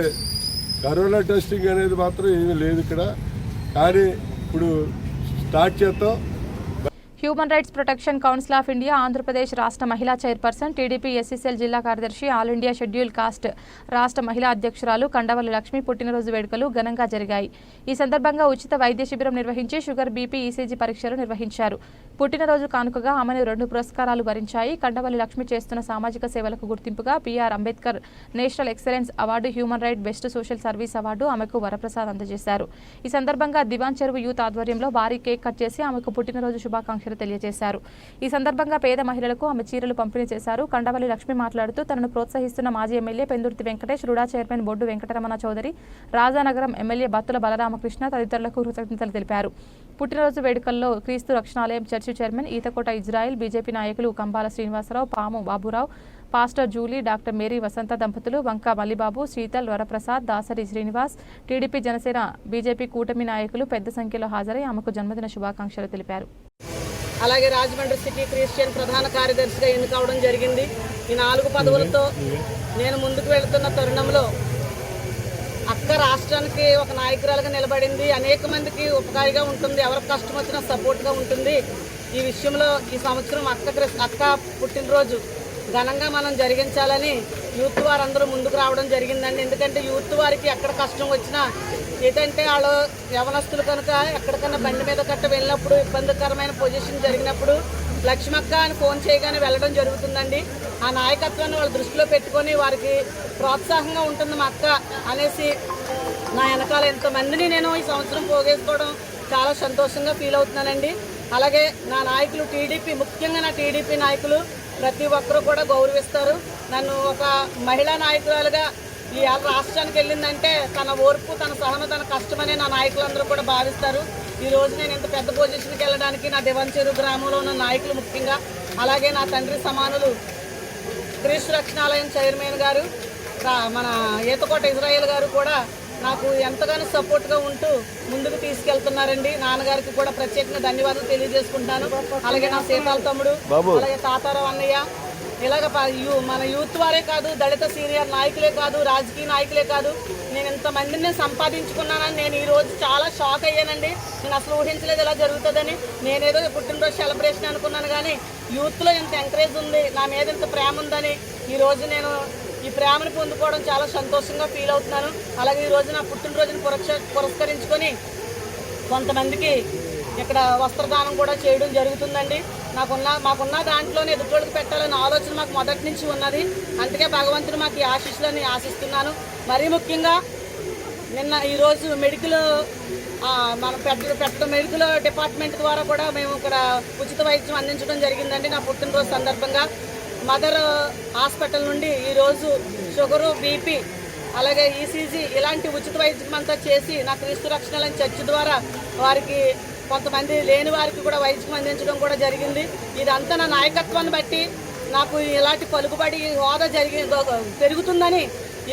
కరోనా టెస్టింగ్ అనేది మాత్రం ఏమీ లేదు ఇక్కడ, కానీ ఇప్పుడు స్టార్ట్ చేద్దాం. Human rights protection council of India Andhra Pradesh రాష్ట్ర మహిళా చైర్పర్సన్, టీడీపీ ఎస్సీసీఎల్ జిల్లా కార్యదర్శి, ఆల్ ఇండియా షెడ్యూల్ కాస్ట్ రాష్ట్ర మహిళా అధ్యక్షురాలు కండవల్లి లక్ష్మి పుట్టినరోజు వేడుకలు ఘనంగా జరిగాయి. ఈ సందర్భంగా ఉచిత వైద్య శిబిరం నిర్వహించి షుగర్, బీపీ, ఈసీజీ పరీక్షలు నిర్వహించారు. పుట్టినరోజు కానుకగా ఆమెను 2 పురస్కారాలు వరించాయి. కండవల్లి లక్ష్మి చేస్తున్న సామాజిక సేవలకు గుర్తింపుగా BR Ambedkar national excellence award, human right best social service award ఆమెకు వరప్రసాద్ అందజేశారు. ఈ సందర్భంగా దివాన్ చెరువు యూత్ ఆధ్వర్యంలో భారీ కేక్ కట్ చేసి ఆమెకు పుట్టినరోజు శుభాకాంక్షలు తెలియజేశారు. ఈ సందర్భంగా పేద మహిళలకు ఆమె చీరలు పంపిణీ చేశారు. కండవల్లి లక్ష్మి మాట్లాడుతూ తనను ప్రోత్సహిస్తున్న మాజీ MLA Pendurthi Venkatesh, RUDA chairman Boddu Venkataramana Chowdary, Rajanagaram MLA Battula Balaramakrishna తదితరులకు కృతజ్ఞతలు తెలిపారు. పుట్టినరోజు వేడుకల్లో Kreestu Rakshanalayam church chairman Eethakota Israel, BJP నాయకులు Kambala Srinivasarao, Pamu Baburao, pastor Julie, doctor Mary Vasantha దంపతులు, వంక మల్లిబాబు, శీతల్, వరప్రసాద్, దాసరి శ్రీనివాస్, టీడీపీ, జనసేన, బీజేపీ కూటమి నాయకులు పెద్ద సంఖ్యలో హాజరై ఆమెకు జన్మదిన శుభాకాంక్షలు తెలిపారు. అలాగే రాజమండ్రి సిటీ క్రిస్టియన్ ప్రధాన కార్యదర్శిగా ఎన్నికవడం జరిగింది. ఈ 4 పదవులతో నేను ముందుకు వెళుతున్న తరుణంలో అక్క రాష్ట్రానికి ఒక నాయకురాలుగా నిలబడింది. అనేక మందికి ఉపకారిగా ఉంటుంది, ఎవరికి కష్టం వచ్చినా సపోర్ట్గా ఉంటుంది. ఈ విషయంలో ఈ సంవత్సరం అక్క పుట్టినరోజు ఘనంగా మనం జరిగించాలని యూత్ వారందరూ ముందుకు రావడం జరిగిందండి. ఎందుకంటే యూత్ వారికి ఎక్కడ కష్టం వచ్చినా ఏంటంటే వాళ్ళు యవనస్తులు కనుక ఎక్కడికన్నా బండి మీద కట్ట వెళ్ళినప్పుడు ఇబ్బందికరమైన పొజిషన్ జరిగినప్పుడు లక్ష్మక్క అని ఫోన్ చేయగానే వెళ్ళడం జరుగుతుందండి. ఆ నాయకత్వాన్ని వాళ్ళు దృష్టిలో పెట్టుకొని వారికి ప్రోత్సాహంగా ఉంటుంది మా అక్క అనేసి నా వెనకాల ఎంతమందిని నేను ఈ సంవత్సరం పోగేసుకోవడం చాలా సంతోషంగా ఫీల్ అవుతున్నానండి. అలాగే నా నాయకులు టీడీపీ, ముఖ్యంగా నా టీడీపీ నాయకులు ప్రతి ఒక్కరూ కూడా గౌరవిస్తారు. నన్ను ఒక మహిళా నాయకురాలుగా ఈ రాష్ట్రానికి వెళ్ళిందంటే తన ఓర్పు, తన సహనం, తన కష్టమనే నా నాయకులందరూ కూడా భావిస్తారు. ఈరోజు నేను ఇంత పెద్ద పొజిషన్కి వెళ్ళడానికి నా దివాన్ చెరువు గ్రామంలో ఉన్న నాయకులు ముఖ్యంగా, అలాగే నా తండ్రి సమానులు క్రీస్తు రక్షణాలయం చైర్మన్ గారు, మన ఈతకోట ఇజ్రాయిల్ గారు కూడా నాకు ఎంతగానో సపోర్ట్గా ఉంటూ ముందుకు తీసుకెళ్తున్నారండి. నాన్నగారికి కూడా ప్రత్యేకంగా ధన్యవాదాలు తెలియజేసుకుంటాను. అలాగే నా సీతాల తమ్ముడు, అలాగే తాతారావు అన్నయ్య, ఇలాగ మన యూత్ వారే కాదు, దళిత సీనియర్ నాయకులే కాదు, రాజకీయ నాయకులే కాదు, నేను ఇంతమందిని సంపాదించుకున్నానని నేను ఈరోజు చాలా షాక్ అయ్యానండి. నేను అసలు ఊహించలేదు ఇలా జరుగుతుందని. నేనేదో పుట్టినరోజు సెలబ్రేషన్ అనుకున్నాను, కానీ యూత్లో ఇంత ఎంకరేజ్ ఉంది, నా మీద ఇంత ప్రేమ ఉందని ఈరోజు నేను ఈ ప్రేమను పొందుకోవడం చాలా సంతోషంగా ఫీల్ అవుతున్నాను. అలాగే ఈరోజు నా పుట్టినరోజును పురస్కరించుకొని కొంతమందికి ఇక్కడ వస్త్రదానం కూడా చేయడం జరుగుతుందండి. మాకున్న దాంట్లోనే ఎదుటోళ్ళకి పెట్టాలనే ఆలోచన మాకు మొదటి నుంచి ఉన్నది. అందుకే భగవంతుడు మాకు ఈ ఆశీస్సులని ఆశిస్తున్నాను. మరీ ముఖ్యంగా ఈరోజు మెడికల్ మన పెద్ద మెడికల్ డిపార్ట్మెంట్ ద్వారా కూడా మేము ఇక్కడ ఉచిత వైద్యం అందించడం జరిగిందండి. నా పుట్టినరోజు సందర్భంగా మదర్ హాస్పిటల్ నుండి ఈరోజు షుగరు, బీపీ, అలాగే ఈసీజీ ఇలాంటి ఉచిత వైద్యం అంతా చేసి నా క్రీస్తు రక్షణాలయం చర్చి ద్వారా వారికి కొంతమంది లేని వారికి కూడా వైద్యం అందించడం కూడా జరిగింది. ఇదంతా నా నాయకత్వాన్ని బట్టి నాకు ఇలాంటి పలుకుబడి హోదా పెరుగుతుందని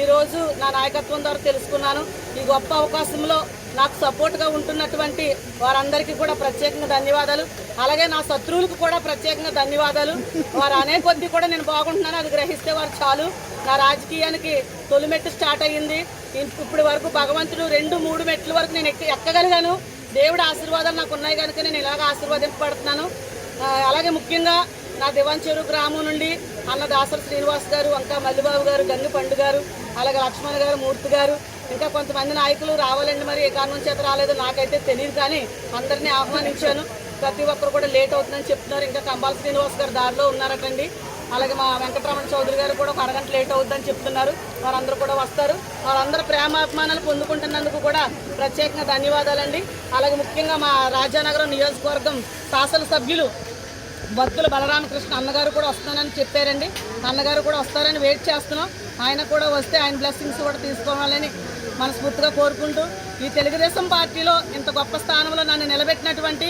ఈరోజు నా నాయకత్వం ద్వారా తెలుసుకున్నాను. ఈ గొప్ప అవకాశంలో నాకు సపోర్ట్గా ఉంటున్నటువంటి వారందరికీ కూడా ప్రత్యేకంగా ధన్యవాదాలు. అలాగే నా శత్రువులకు కూడా ప్రత్యేకంగా ధన్యవాదాలు. వారు అనే కొద్దీ కూడా నేను బాగుంటున్నాను, అది గ్రహిస్తే వారు చాలు. నా రాజకీయానికి తొలిమెట్టు స్టార్ట్ అయ్యింది. ఇప్పటి వరకు భగవంతుడు 2-3 మెట్ల వరకు నేను ఎక్కగలిగాను. దేవుడి ఆశీర్వాదాలు నాకు ఉన్నాయి కనుక నేను ఇలాగ ఆశీర్వాదింపబడుతున్నాను. అలాగే ముఖ్యంగా నా దివాన్ చెరువు గ్రామం నుండి అన్న దాసరి శ్రీనివాస్ గారు, వంక మల్లిబాబు గారు, గంగి పండు గారు, అలాగే లక్ష్మణ్ గారు, మూర్తి గారు, ఇంకా కొంతమంది నాయకులు రావాలండి. మరి ఏ కారణం చేత రాలేదో నాకైతే తెలియదు, కానీ అందరినీ ఆహ్వానించాను. ప్రతి ఒక్కరు కూడా లేట్ అవుతుందని చెప్తున్నారు. ఇంకా కంబాల శ్రీనివాస్ గారు దారిలో ఉన్నారటండి. అలాగే మా వెంకటరమణ చౌదరి గారు కూడా ఒక అరగంట లేట్ అవుతుందని చెప్తున్నారు. వారందరూ కూడా వస్తారు. వారందరూ ప్రేమాభిమానాలు పొందుకుంటున్నందుకు కూడా ప్రత్యేకంగా ధన్యవాదాలండి. అలాగే ముఖ్యంగా మా రాజానగరం నియోజకవర్గం శాసనసభ్యులు బత్తుల బలరామకృష్ణ అన్నగారు కూడా వస్తానని చెప్పారండి. అన్నగారు కూడా వస్తారని వెయిట్ చేస్తున్నాం. ఆయన కూడా వస్తే ఆయన బ్లెస్సింగ్స్ కూడా తీసుకోవాలని మనస్ఫూర్తిగా కోరుకుంటూ, ఈ తెలుగుదేశం పార్టీలో ఇంత గొప్ప స్థానంలో నన్ను నిలబెట్టినటువంటి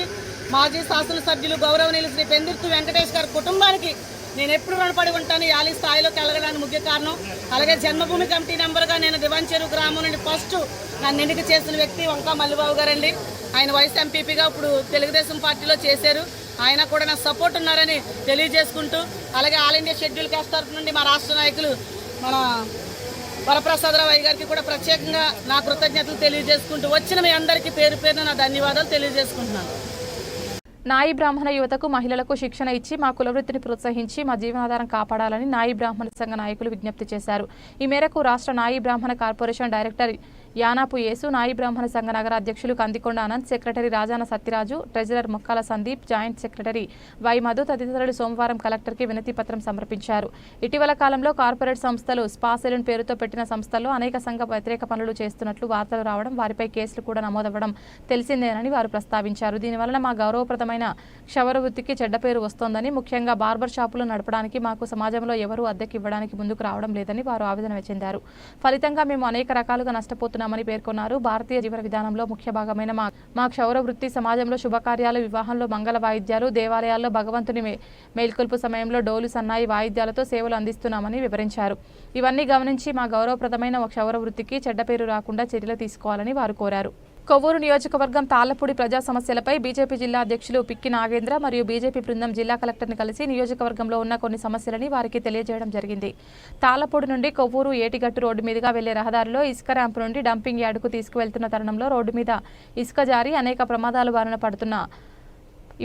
మాజీ శాసనసభ్యులు గౌరవనీయులు శ్రీ పెందుర్తి వెంకటేష్ గారి కుటుంబానికి నేను ఎప్పుడు రుణపడి ఉంటాను. యాలి స్థాయిలోకి వెళ్ళడానికి ముఖ్య కారణం. అలాగే జన్మభూమి కమిటీ మెంబర్గా నేను దివాంచెరు గ్రామం నుండి ఫస్ట్ నన్ను ఎన్నిక చేసిన వ్యక్తి వంకా మల్లిబాబు గారండి. ఆయన వైస్ ఎంపీపీగా ఇప్పుడు తెలుగుదేశం పార్టీలో చేశారు. ఆయన కూడా నాకు సపోర్ట్ ఉన్నారని తెలియజేసుకుంటూ, అలాగే ఆల్ ఇండియా షెడ్యూల్ కాస్ట్ తరఫు నుండి మా రాష్ట్ర నాయకులు మన వరప్రసాదరావు గారికి కూడా ప్రత్యేకంగా నా కృతజ్ఞతలు తెలియజేసుకుంటూ, వచ్చిన మీ అందరికీ పేరు పేరున నా ధన్యవాదాలు తెలియజేసుకుంటున్నాను. నాయి బ్రాహ్మణ యువతకు మహిళలకు శిక్షణ ఇచ్చి మా కులవృత్తిని ప్రోత్సహించి మా జీవనాధారం కాపాడాలని నాయి బ్రాహ్మణ సంఘ నాయకులు విజ్ఞప్తి చేశారు. ఈ మేరకు రాష్ట్ర నాయి బ్రాహ్మణ కార్పొరేషన్ డైరెక్టర్ యానాపు యేసు, నాయి బ్రాహ్మణ సంఘ నగర అధ్యక్షులు Kandikonda Anant, secretary Rajana Satyaraju, treasurer Mokkala Sandeep, joint secretary Y Madhu తదితరులు సోమవారం కలెక్టర్కి వినతి పత్రం సమర్పించారు. ఇటీవల కాలంలో కార్పొరేట్ సంస్థలు స్పా సెలూన్ పేరుతో పెట్టిన సంస్థల్లో అనేక సంఘ వ్యతిరేక పనులు చేస్తున్నట్లు వార్తలు రావడం, వారిపై కేసులు కూడా నమోదవ్వడం తెలిసిందేనని వారు ప్రస్తావించారు. దీనివలన మా గౌరవప్రదమైన క్షవర వృత్తికి చెడ్డ పేరు వస్తోందని, ముఖ్యంగా బార్బర్ షాపులు నడపడానికి మాకు సమాజంలో ఎవరూ అద్దెకి ఇవ్వడానికి ముందుకు రావడం లేదని వారు ఆవేదన చెందారు. ఫలితంగా మేము అనేక రకాలుగా నష్టపోతున్నామని పేర్కొన్నారు. భారతీయ జీవన విధానంలో ముఖ్య భాగమైన మా క్షౌర వృత్తి సమాజంలో శుభకార్యాలు, వివాహంలో మంగళ వాయిద్యాలు, దేవాలయాల్లో భగవంతుని మేల్కొల్పు సమయంలో డోలు సన్నాయి వాయిద్యాలతో సేవలు అందిస్తున్నామని వివరించారు. ఇవన్నీ గమనించి మా గౌరవప్రదమైన క్షౌర వృత్తికి చెడ్డ పేరు రాకుండా చర్యలు తీసుకోవాలని వారు కోరారు. కొవ్వూరు నియోజకవర్గం తాళ్లపూడి ప్రజా సమస్యలపై బీజేపీ జిల్లా అధ్యక్షులు పిక్కి నాగేంద్ర మరియు బీజేపీ బృందం జిల్లా కలెక్టర్ని కలిసి నియోజకవర్గంలో ఉన్న కొన్ని సమస్యలని వారికి తెలియజేయడం జరిగింది. తాళ్లపూడి నుండి కొవ్వూరు ఏటిగట్టు రోడ్డు మీదుగా వెళ్లే రహదారిలో ఇసుక ర్యాంపు నుండి డంపింగ్ యార్డుకు తీసుకువెళ్తున్న తరుణంలో రోడ్డు మీద ఇసుక జారి అనేక ప్రమాదాలు బారిన పడుతున్న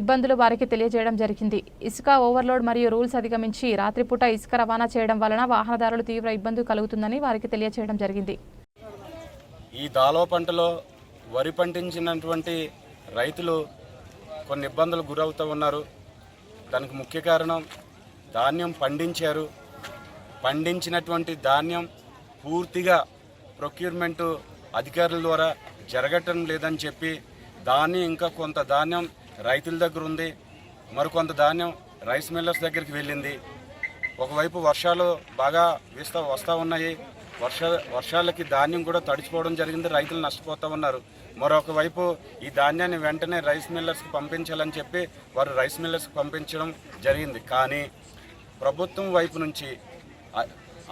ఇబ్బందులు వారికి తెలియజేయడం జరిగింది. ఇసుక ఓవర్లోడ్ మరియు రూల్స్ అధిగమించి రాత్రిపూట ఇసుక రవాణా చేయడం వలన వాహనదారులు తీవ్ర ఇబ్బంది కలుగుతుందని వారికి తెలియజేయడం జరిగింది. ఈ దాలో పంటలో వరి పండించినటువంటి రైతులు కొన్ని ఇబ్బందులు గురవుతూ ఉన్నారు. దానికి ముఖ్య కారణం ధాన్యం పండించారు. పండించినటువంటి ధాన్యం పూర్తిగా ప్రొక్యూర్మెంటు అధికారుల ద్వారా జరగటం లేదని చెప్పి ఇంకా కొంత ధాన్యం రైతుల దగ్గర ఉంది, మరికొంత ధాన్యం రైస్ మిల్లర్స్ దగ్గరికి వెళ్ళింది. ఒకవైపు వర్షాలు బాగా వస్తూ ఉన్నాయి. వర్షాలకి ధాన్యం కూడా తడిచిపోవడం జరిగింది, రైతులు నష్టపోతూ ఉన్నారు. మరొక వైపు ఈ ధాన్యాన్ని వెంటనే రైస్ మిల్లర్స్కి పంపించాలని చెప్పి వారు రైస్ మిల్లర్స్కి పంపించడం జరిగింది. కానీ ప్రభుత్వం వైపు నుంచి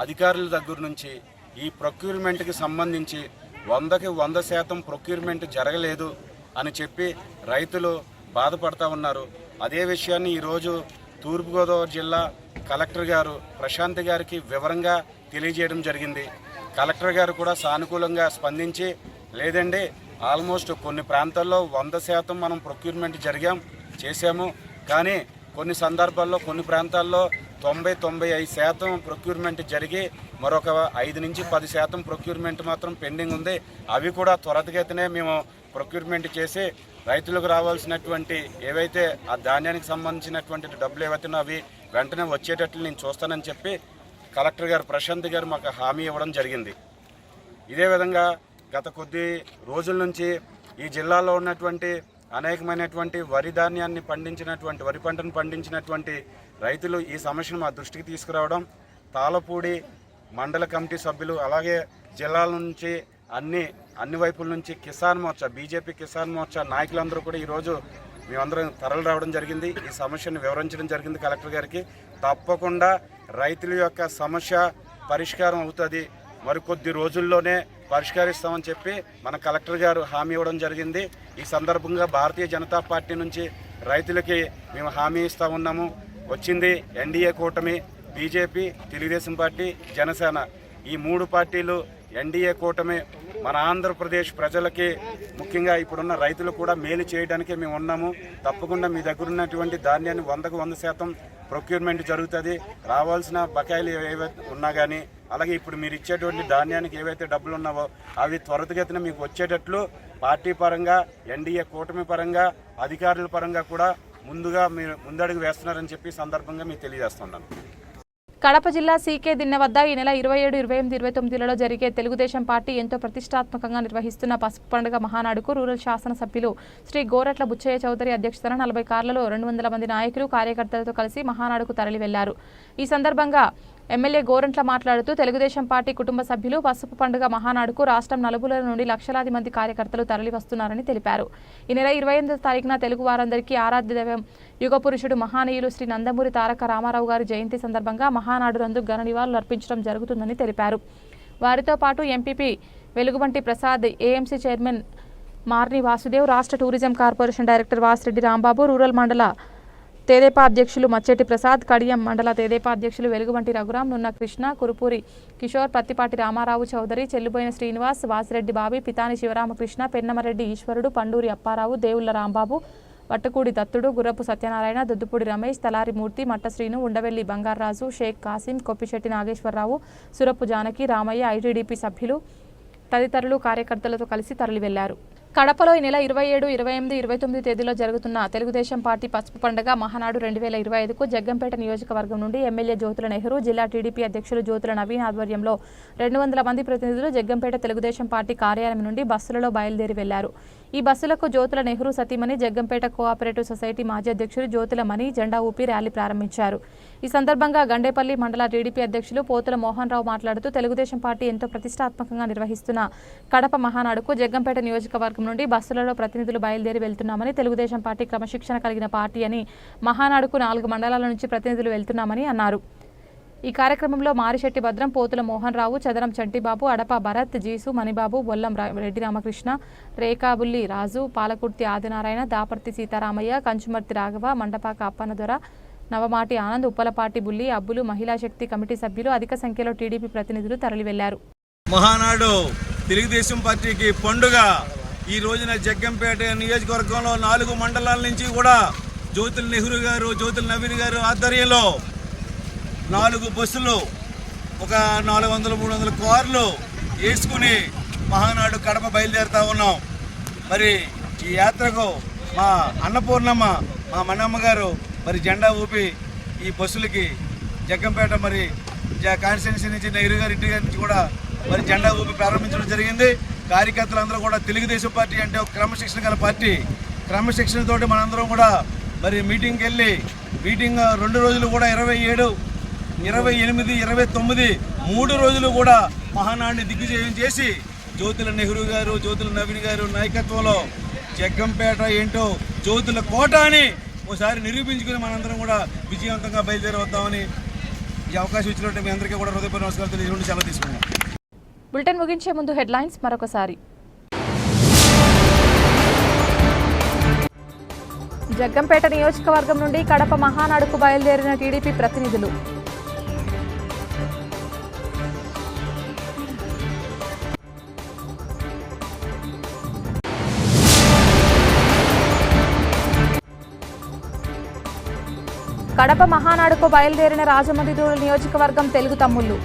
అధికారుల దగ్గర నుంచి ఈ ప్రొక్యూర్మెంట్కి సంబంధించి 100కి 100% ప్రొక్యూర్మెంట్ జరగలేదు అని చెప్పి రైతులు బాధపడతా ఉన్నారు. అదే విషయాన్ని ఈరోజు తూర్పుగోదావరి జిల్లా కలెక్టర్ గారు ప్రశాంత్ గారికి వివరంగా తెలియజేయడం జరిగింది. కలెక్టర్ గారు కూడా సానుకూలంగా స్పందించి, లేదండి ఆల్మోస్ట్ కొన్ని ప్రాంతాల్లో 100% మనం ప్రొక్యూర్మెంట్ చేశాము, కానీ కొన్ని సందర్భాల్లో కొన్ని ప్రాంతాల్లో 90-95% ప్రొక్యూర్మెంట్ జరిగి మరొక 5 నుంచి 10% ప్రొక్యూర్మెంట్ మాత్రం పెండింగ్ ఉంది. అవి కూడా త్వరితగతినే మేము ప్రొక్యూర్మెంట్ చేసి రైతులకు రావాల్సినటువంటి ఏవైతే ఆ ధాన్యానికి సంబంధించినటువంటి డబ్బులు ఏవైతే అవి వెంటనే వచ్చేటట్లు నేను చూస్తానని చెప్పి కలెక్టర్ గారు ప్రశాంత్ గారు మాకు హామీ ఇవ్వడం జరిగింది. ఇదే విధంగా గత కొద్ది రోజుల నుంచి ఈ జిల్లాలో ఉన్నటువంటి అనేకమైనటువంటి వరి పంటను పండించినటువంటి రైతులు ఈ సమస్యను మా దృష్టికి తీసుకురావడం, తాళపూడి మండల కమిటీ సభ్యులు అలాగే జిల్లాల నుంచి అన్ని వైపుల నుంచి కిసాన్ మోర్చా, బీజేపీ కిసాన్ మోర్చా నాయకులందరూ కూడా ఈరోజు మేమందరం తరలి రావడం జరిగింది. ఈ సమస్యను వివరించడం జరిగింది కలెక్టర్ గారికి. తప్పకుండా రైతుల యొక్క సమస్య పరిష్కారం అవుతుంది, మరికొద్ది రోజుల్లోనే పరిష్కరిస్తామని చెప్పి మన కలెక్టర్ గారు హామీ ఇవ్వడం జరిగింది. ఈ సందర్భంగా భారతీయ జనతా పార్టీ నుంచి రైతులకి మేము హామీ ఇస్తూ ఉన్నాము. వచ్చింది ఎన్డీఏ కూటమి, బీజేపీ, తెలుగుదేశం పార్టీ, జనసేన, ఈ 3 పార్టీలు ఎన్డీఏ కూటమి మన ఆంధ్రప్రదేశ్ ప్రజలకి ముఖ్యంగా ఇప్పుడున్న రైతులు కూడా మేలు చేయడానికి మేము ఉన్నాము. తప్పకుండా మీ దగ్గర ఉన్నటువంటి ధాన్యాన్ని 100కి 100% ప్రొక్యూర్మెంట్ జరుగుతుంది. రావాల్సిన బకాయిలు ఏవైతే ఉన్నా కానీ, అలాగే ఇప్పుడు మీరు ఇచ్చేటువంటి ధాన్యానికి ఏవైతే డబ్బులు ఉన్నావో అవి త్వరితగతిన మీకు వచ్చేటట్లు పార్టీ పరంగా, ఎన్డీఏ కూటమి పరంగా, అధికారుల పరంగా కూడా మీరు ముందడుగు వేస్తున్నారని చెప్పి సందర్భంగా మీకు తెలియజేస్తున్నాను. కడప జిల్లా సీకే దిన్నె వద్ద ఈ నెల 27, 28, 29లలో జరిగే తెలుగుదేశం పార్టీ ఎంతో ప్రతిష్టాత్మకంగా నిర్వహిస్తున్న పసుపు పండుగ మహానాడుకు రూరల్ శాసనసభ్యులు శ్రీ గోరట్ల బుచ్చయ్య చౌదరి అధ్యక్షతన 40 కార్లలో 200 మంది నాయకులు, కార్యకర్తలతో కలిసి మహానాడుకు తరలి వెళ్లారు. ఈ సందర్భంగా ఎమ్మెల్యే గోరంట్ల మాట్లాడుతూ తెలుగుదేశం పార్టీ కుటుంబ సభ్యులు పసుపు పండుగ మహానాడుకు రాష్ట్రం నలుమూలల నుండి లక్షలాది మంది కార్యకర్తలు తరలివస్తున్నారని తెలిపారు. ఈ నెల 28వ తారీఖున తెలుగు వారందరికీ ఆరాధ్య దైవం యుగ పురుషుడు మహానీయులు శ్రీ నందమూరి తారక రామారావు గారి జయంతి సందర్భంగా మహానాడు నందు ఘన నివాళులు అర్పించడం జరుగుతుందని తెలిపారు. వారితో పాటు MPP Velugubanti Prasad, AMC chairman Marni Vasudev, రాష్ట్ర tourism corporation director Vasireddy Rambabu, rural మండల తెదేపా అధ్యక్షులు మచ్చెట్టి ప్రసాద్, కడియం మండల తెదేపా అధ్యక్షులు వెలుగుబంటి రఘురాం, నున్న కృష్ణ, కురుపూరి కిషోర్, పత్తిపాటి రామారావు చౌదరి, చెల్లుబోయిన శ్రీనివాస్, వాసిరెడ్డి బాబి, పితాని శివరామకృష్ణ, పెన్నమరెడ్డి ఈశ్వరుడు, పండూరి అప్పారావు, దేవుళ్ల రాంబాబు, వట్టకూడి దత్తుడు, గుర్రపు సత్యనారాయణ, దుద్దుపూడి రమేష్, తలారి మూర్తి, మట్టశ్రీను, ఉండవెల్లి బంగారాజు, షేక్ కాసిం, కొప్పిశెట్టి నాగేశ్వరరావు, సురపు జానకి, రామయ్య, ఐటీడీపీ సభ్యులు తదితరులు కార్యకర్తలతో కలిసి తరలి వెళ్లారు. కడపలో ఈ నెల 27, 28, 29 తేదీలో జరుగుతున్న తెలుగుదేశం పార్టీ పసుపు పండుగ మహానాడు 2025కు జగ్గంపేట నియోజకవర్గం నుండి ఎమ్మెల్యే జ్యోతుల నెహ్రూ, జిల్లా టీడీపీ అధ్యక్షులు జ్యోతుల నవీన్ ఆధ్వర్యంలో 200 మంది ప్రతినిధులు జగ్గంపేట తెలుగుదేశం పార్టీ కార్యాలయం నుండి బస్సులలో బయలుదేరి వెళ్లారు. ఈ బస్సులకు జ్యోతుల నెహ్రూ సతీమణి, జగ్గంపేట కోఆపరేటివ్ సొసైటీ మాజీ అధ్యక్షులు జ్యోతుల మణి జెండా ఊపి ర్యాలీ ప్రారంభించారు. ఈ సందర్భంగా గండేపల్లి మండల టీడీపీ అధ్యక్షులు పోతుల మోహన్ రావు మాట్లాడుతూ తెలుగుదేశం పార్టీ ఎంతో ప్రతిష్టాత్మకంగా నిర్వహిస్తున్న కడప మహానాడుకు జగ్గంపేట నియోజకవర్గం నుండి బస్సులలో ప్రతినిధులు బయలుదేరి వెళ్తున్నామని, తెలుగుదేశం పార్టీ క్రమశిక్షణ కలిగిన పార్టీ అని, మహానాడుకు 4 మండలాల నుంచి ప్రతినిధులు వెళ్తున్నామని అన్నారు. ఈ కార్యక్రమంలో మారిశెట్టి భద్రం, పోతుల మోహన్ రావు, చదరం చంటిబాబు, అడప భరత్, జీసు మణిబాబు, బొల్లం రెడ్డి రామకృష్ణ, రేకాబుల్లి రాజు, పాలకుర్తి ఆదినారాయణ, దాపర్తి సీతారామయ్య, కంచుమర్తి రాఘవ, మండపాక అప్పనదొర, నవమాటి ఆనంద్, ఉప్పలపాటి బుల్లి, అబ్బులు, మహిళా శక్తి కమిటీ సభ్యులు, అధిక సంఖ్యలో టీడీపీ ప్రతినిధులు తరలి వెళ్లారు. మహానాడు తెలుగుదేశం పార్టీకి పండుగ. ఈ రోజున జగ్గంపేట నియోజకవర్గంలో 4 మండలాల నుంచి కూడా జ్యోతుల నెహ్రూ గారు, జ్యోతుల నవీన్ గారు ఆధ్వర్యంలో 4 బస్సులు, ఒక 400-300 కార్లు వేసుకుని మహానాడు కడప బయలుదేరుతా ఉన్నాం. మరి ఈ యాత్రకు మా అన్నపూర్ణమ్మ, మా మన్నమ్మ గారు మరి జెండా ఊపి ఈ బస్సులకి జగ్గంపేట మరి కాన్స్టిట్యున్సీ నుంచి నెహ్రూ గారి ఇంటి నుంచి కూడా మరి జెండా ఊపి ప్రారంభించడం జరిగింది. కార్యకర్తలందరూ కూడా తెలుగుదేశం పార్టీ అంటే ఒక క్రమశిక్షణ గల పార్టీ. క్రమశిక్షణతోటి మనందరం కూడా మరి మీటింగ్కి వెళ్ళి మీటింగ్ 2 రోజులు కూడా 27, 28, 29 3 రోజులు కూడా మహానాడిని దిగ్విజయం చేసి జ్యోతుల నెహ్రూ గారు, జ్యోతుల నవీన్ గారు నాయకత్వంలో జగ్గంపేట ఏంటో జ్యోతుల కోట అని ఒకసారి నిరూపించుకుని మనందరం కూడా విజయవంతంగా బయలుదేరి వద్దామని ఈ అవకాశం ఇచ్చినట్టు మీ అందరికీ కూడా హృదయపూర్వక నమస్కారాలు తెలియజేసి సెలవు తీసుకున్నాం. బులెటిన్ ముగించే ముందు హెడ్లైన్స్ మరొకసారి. జగ్గంపేట నియోజకవర్గం నుండి కడప మహానాడుకు బయలుదేరిన టీడీపీ ప్రతినిధులు. కడప మహానాడుకు బయలుదేరిన రాజమండ్రి నియోజకవర్గం తెలుగు తమ్ముళ్లు.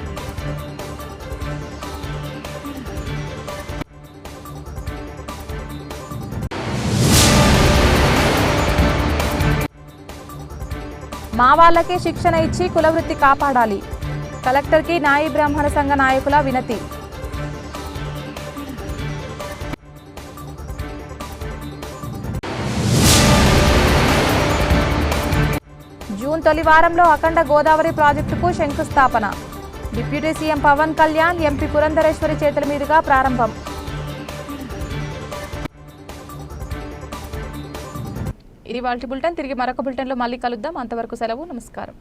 మా వాళ్ళకే శిక్షణ ఇచ్చి కులవృత్తి కాపాడాలి. కలెక్టర్కి నాయి బ్రాహ్మణ సంఘ నాయకుల వినతి. జూన్ తొలి వారంలో అఖండ గోదావరి ప్రాజెక్టుకు శంకుస్థాపన. Deputy CM Pawan Kalyan, MP Purandeswari చేతుల మీదుగా ప్రారంభం. ఇది వాల్టి బులెటిన్. తిరిగి మరొక బులెటిన్లో మళ్ళీ కలుద్దాం. అంతవరకు సెలవు. నమస్కారం.